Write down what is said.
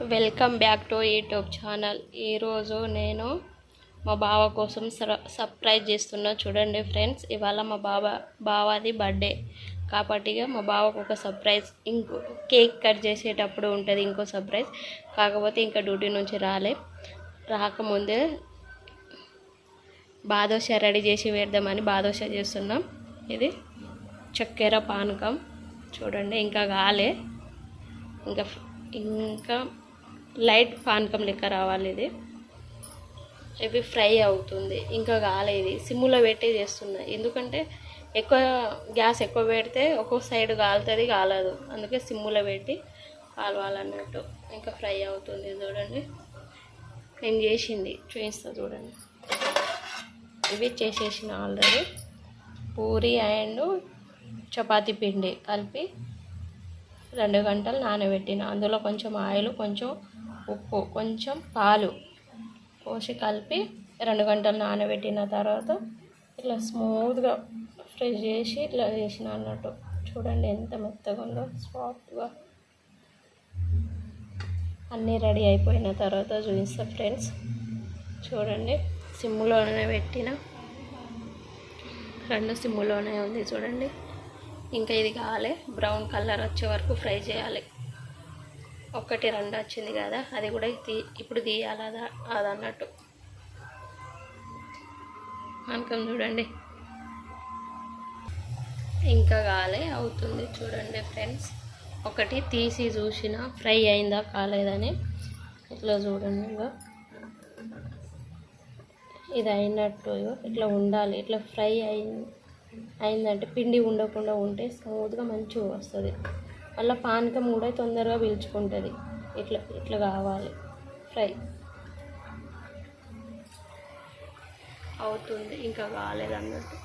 Welcome back to YouTube channel. ఈరోజు నేను మా బావ కోసం సర్ప్రైజ్ చేస్తున్నా. చూడండి ఫ్రెండ్స్, ఇవాళ మా బావది బర్త్డే కాబట్టి మా బావకు ఒక సర్ప్రైజ్. ఇంకో కేక్ కట్ చేసేటప్పుడు ఉంటుంది ఇంకో సర్ప్రైజ్. కాకపోతే ఇంకా డ్యూటీ నుంచి రాకముందే బాదోషా రెడీ చేసి వేద్దామని బాదోషా చేస్తున్నాం. ఇది చక్కెర పానకం చూడండి, ఇంకా కాలే, ఇంకా లైట్ పానకం లెక్క రావాలి. ఇవి ఫ్రై అవుతుంది, ఇంకా కాలేదు. సిమ్ములో పెట్టి చేస్తున్నా, ఎందుకంటే గ్యాస్ ఎక్కువ పెడితే ఒక్కొక్క సైడ్ కాలుతుంది, కాలదు. అందుకే సిమ్ములో పెట్టి కాలవాలన్నట్టు. ఇంకా ఫ్రై అవుతుంది చూడండి. నేను చేసింది చూపిస్తా చూడండి. ఇవి చేసేసిన ఆల్రెడీ. పూరి అండ్ చపాతీ పిండి కలిపి 2 గంటలు నానబెట్టిన. అందులో కొంచెం ఆయిల్, కొంచెం ఉప్పు, కొంచెం పాలు పోసి కలిపి 2 గంటలు నానబెట్టిన తర్వాత ఇట్లా స్మూత్గా ఫ్రై చేసి ఇట్లా చేసిన అన్నట్టు. చూడండి ఎంత మెత్తగా ఉందో, సాఫ్ట్గా. అన్నీ రెడీ అయిపోయిన తర్వాత చూపిస్తా ఫ్రెండ్స్. చూడండి, సిమ్లోనే పెట్టిన, 2 సిమ్లోనే ఉంది చూడండి. ఇంకా ఇది కాలే, బ్రౌన్ కలర్ వచ్చే వరకు ఫ్రై చేయాలి. 1, 2 వచ్చింది కదా, అది కూడా ఇప్పుడు తీయాలి అది అన్నట్టు. పానకం చూడండి, ఇంకా కాలే, అవుతుంది చూడండి ఫ్రెండ్స్. ఒకటి తీసి చూసిన ఫ్రై అయిందా కాలేదని. ఇట్లా చూడండి, ఇది అయినట్టు ఇట్లా ఉండాలి. ఇట్లా ఫ్రై అయిందంటే పిండి ఉండకుండా ఉంటే స్మూత్గా మంచిగా వస్తుంది. మళ్ళీ పానకం కూడా తొందరగా పీల్చుకుంటుంది. ఇట్లా కావాలి, ఫ్రై అవుతుంది, ఇంకా కాలేదు అన్నట్టు.